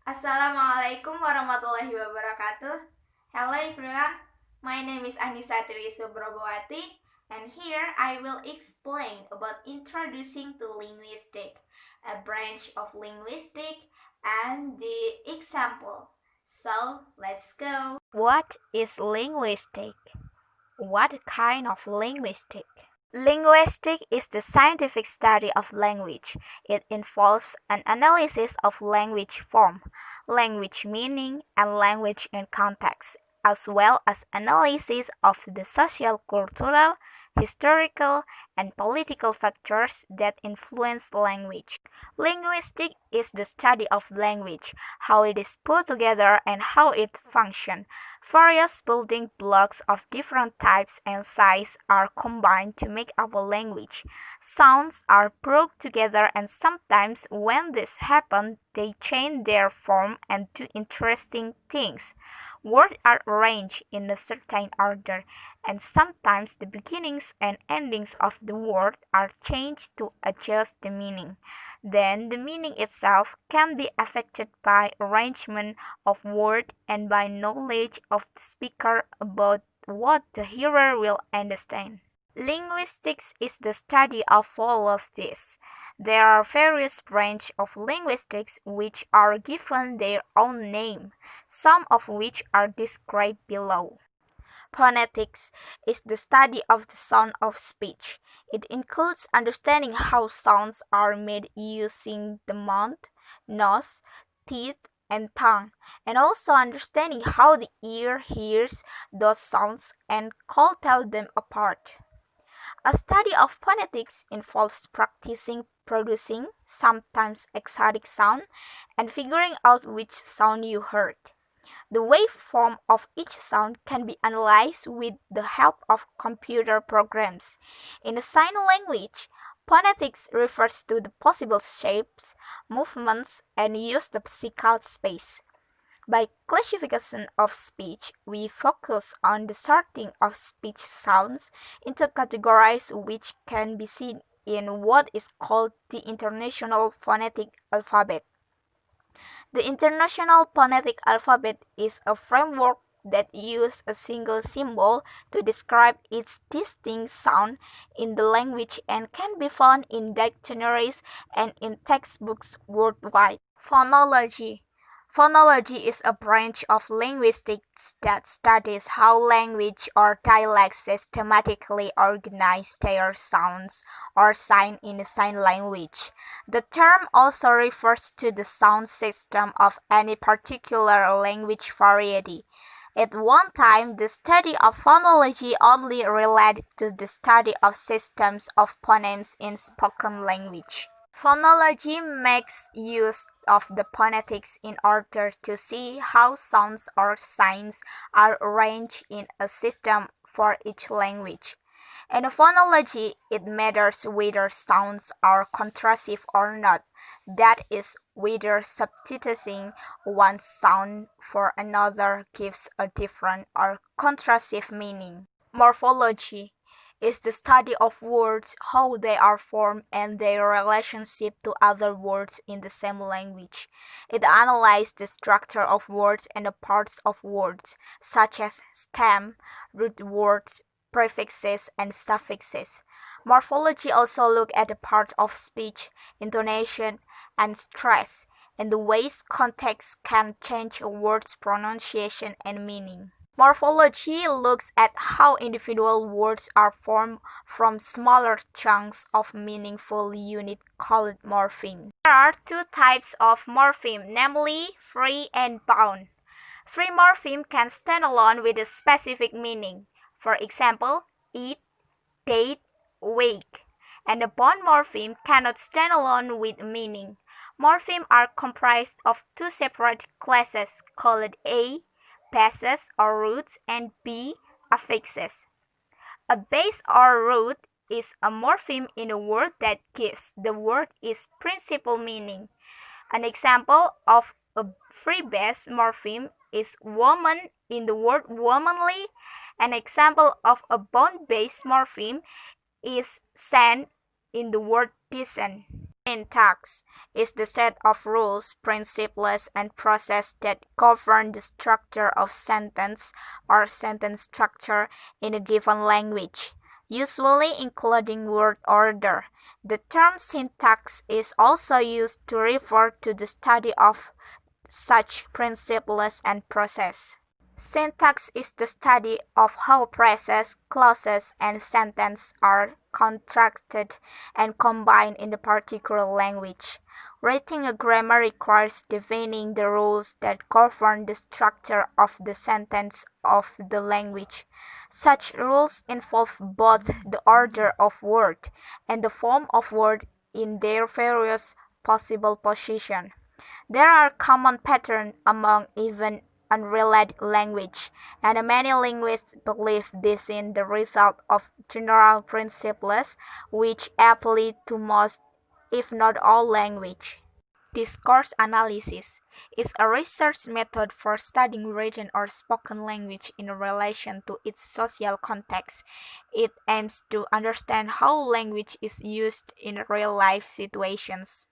Assalamualaikum warahmatullahi wabarakatuh. Hello everyone, my name is Anissa Tri Subrobowati, and here I will explain about introducing to linguistic, a branch of linguistic, and the example. So let's go. What is linguistic? What kind of linguistic? Linguistic is the scientific study of language. It involves an analysis of language form, language meaning, and language in context, as well as analysis of the social, cultural, historical, and political factors that influence language. Linguistic is the study of language, how it is put together and how it functions. Various building blocks of different types and size are combined to make up a language. Sounds are brought together and sometimes when this happens, they change their form and do interesting things. Words are arranged in a certain order, and sometimes the beginnings and endings of the word are changed to adjust the meaning. Then the meaning itself can be affected by arrangement of word and by knowledge of the speaker about what the hearer will understand. Linguistics is the study of all of this. There are various branches of linguistics which are given their own name, some of which are described below. Phonetics is the study of the sound of speech. It includes understanding how sounds are made using the mouth, nose, teeth, and tongue, and also understanding how the ear hears those sounds and can tell them apart. A study of phonetics involves practicing producing sometimes exotic sound and figuring out which sound you heard. The waveform of each sound can be analyzed with the help of computer programs. In a sign language, phonetics refers to the possible shapes, movements, and use the physical space. By classification of speech, we focus on the sorting of speech sounds into categories which can be seen in what is called the International Phonetic Alphabet. The International Phonetic Alphabet is a framework that uses a single symbol to describe its distinct sound in the language and can be found in dictionaries and in textbooks worldwide. Phonology. Phonology is a branch of linguistics that studies how language or dialects systematically organize their sounds or sign in a sign language. The term also refers to the sound system of any particular language variety. At one time, the study of phonology only related to the study of systems of phonemes in spoken language. Phonology makes use of the phonetics in order to see how sounds or signs are arranged in a system for each language. In phonology, it matters whether sounds are contrastive or not, that is, whether substituting one sound for another gives a different or contrastive meaning. Morphology is the study of words, how they are formed, and their relationship to other words in the same language. It analyzes the structure of words and the parts of words, such as stem, root words, prefixes, and suffixes. Morphology also looks at the part of speech, intonation, and stress, and the ways context can change a word's pronunciation and meaning. Morphology looks at how individual words are formed from smaller chunks of meaningful unit called morpheme. There are two types of morpheme, namely free and bound. Free morpheme can stand alone with a specific meaning. For example, eat, date, wake. And the bound morpheme cannot stand alone with meaning. Morphemes are comprised of two separate classes called A, bases or roots, and B, affixes. A base or root is a morpheme in a word that gives the word its principal meaning. An example of a free base morpheme is woman in the word womanly. An example of a bound base morpheme is sand in the word decent. Syntax is the set of rules, principles, and processes that govern the structure of sentence or sentence structure in a given language, usually including word order. The term syntax is also used to refer to the study of such principles and process. Syntax is the study of how phrases, clauses, and sentences are constructed and combined in a particular language. Writing a grammar requires defining the rules that govern the structure of the sentence of the language. Such rules involve both the order of word and the form of word in their various possible positions. There are common patterns among even unrelated language, and many linguists believe this is the result of general principles which apply to most, if not all, language. Discourse analysis is a research method for studying written or spoken language in relation to its social context. It aims to understand how language is used in real-life situations.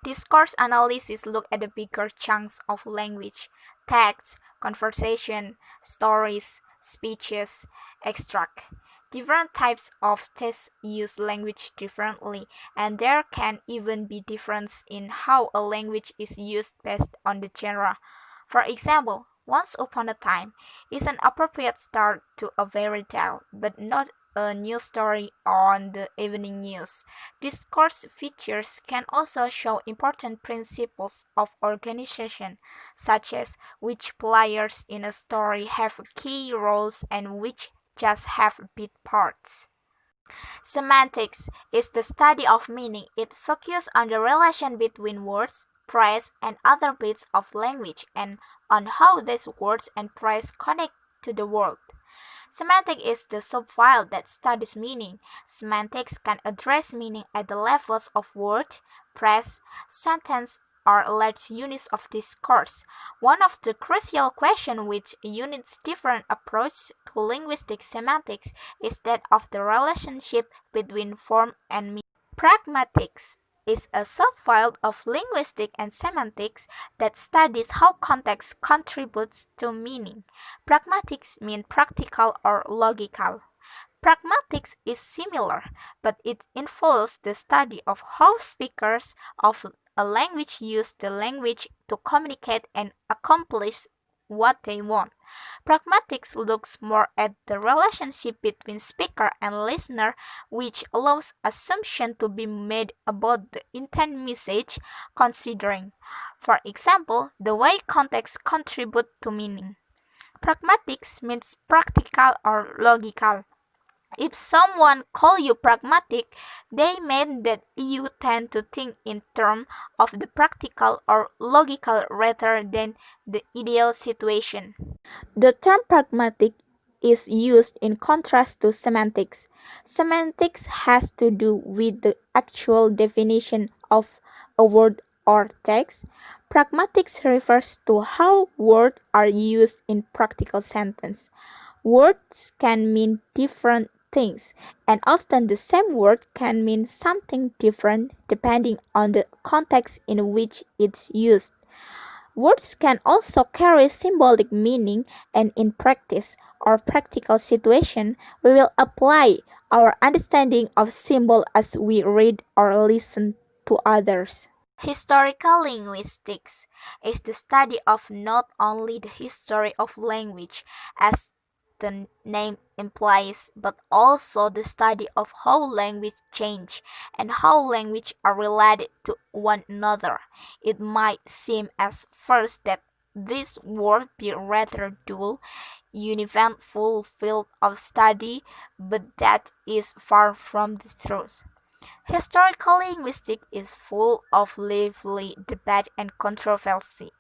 Discourse analysis look at the bigger chunks of language: text, conversation, stories, speeches, extract. Different types of text use language differently, and there can even be difference in how a language is used based on the genre. For example, once upon a time is an appropriate start to a fairy tale, but not a news story on the evening news. Discourse features can also show important principles of organization, such as which players in a story have key roles and which just have bit parts. Semantics is the study of meaning. It focuses on the relation between words, phrase, and other bits of language and on how these words and phrase connect to the world. Semantics is the subfield that studies meaning. Semantics can address meaning at the levels of word, phrase, sentence, or large units of discourse. One of the crucial questions which unites different approaches to linguistic semantics is that of the relationship between form and meaning. Pragmatics is a subfield of linguistics and semantics that studies how context contributes to meaning. Pragmatics means practical or logical. Pragmatics is similar, but it involves the study of how speakers of a language use the language to communicate and accomplish what they want. Pragmatics looks more at the relationship between speaker and listener, which allows assumption to be made about the intent message considering, for example, the way context contribute to meaning. Pragmatics means practical or logical. If someone call you pragmatic, they mean that you tend to think in terms of the practical or logical rather than the ideal situation. The term pragmatic is used in contrast to semantics. Semantics has to do with the actual definition of a word or text. Pragmatics refers to how words are used in practical sentence. Words can mean different things, and often the same word can mean something different depending on the context in which it's used. Words can also carry symbolic meaning, and in practice or practical situation, we will apply our understanding of symbol as we read or listen to others. Historical linguistics is the study of not only the history of language, as the name implies, but also the study of how language change and how language are related to one another. It might seem at first that this would be rather dull, uneventful field of study, but that is far from the truth. Historical linguistics is full of lively debate and controversy.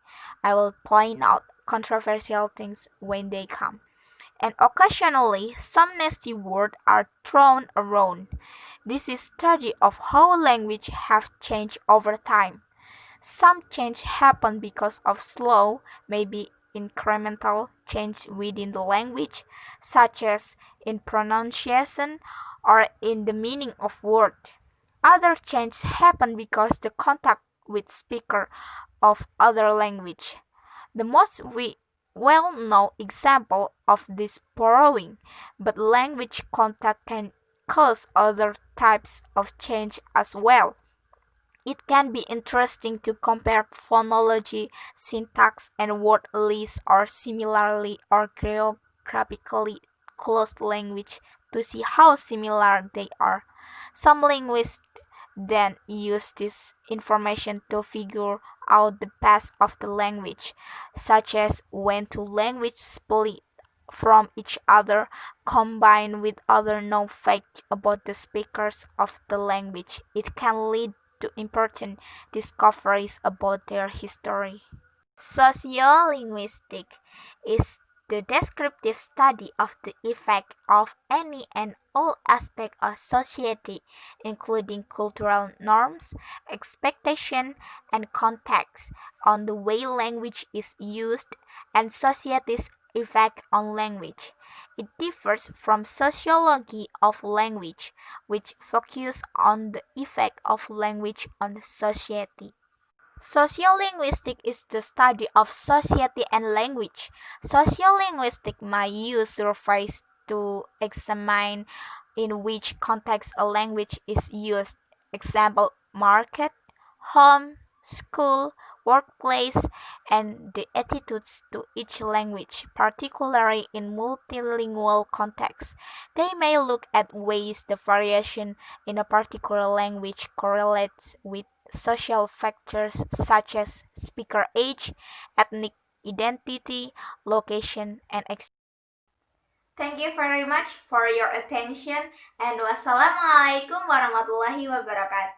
I will point out controversial things when they come. And occasionally, some nasty words are thrown around. This is study of how language have changed over time. Some change happen because of slow, maybe incremental change within the language, such as in pronunciation or in the meaning of word. Other changes happen because the contact with speaker of other language. The most well-known example of this borrowing, but language contact can cause other types of change as well. It can be interesting to compare phonology, syntax, and word lists or similarly or geographically close language to see how similar they are. Some linguists then use this information to figure out the past of the language, such as when two languages split from each other combined with other known facts about the speakers of the language. It can lead to important discoveries about their history. Sociolinguistic is the descriptive study of the effect of any and all aspects of society, including cultural norms, expectation, and context, on the way language is used and society's effect on language. It differs from sociology of language, which focuses on the effect of language on society. Sociolinguistic is the study of society and language. Sociolinguistic might use surveys to examine in which context a language is used. Example, market, home, school, workplace, and the attitudes to each language, particularly in multilingual contexts. They may look at ways the variation in a particular language correlates with social factors such as speaker age, ethnic identity, location, and experience. Thank you very much for your attention and wassalamualaikum warahmatullahi wabarakatuh.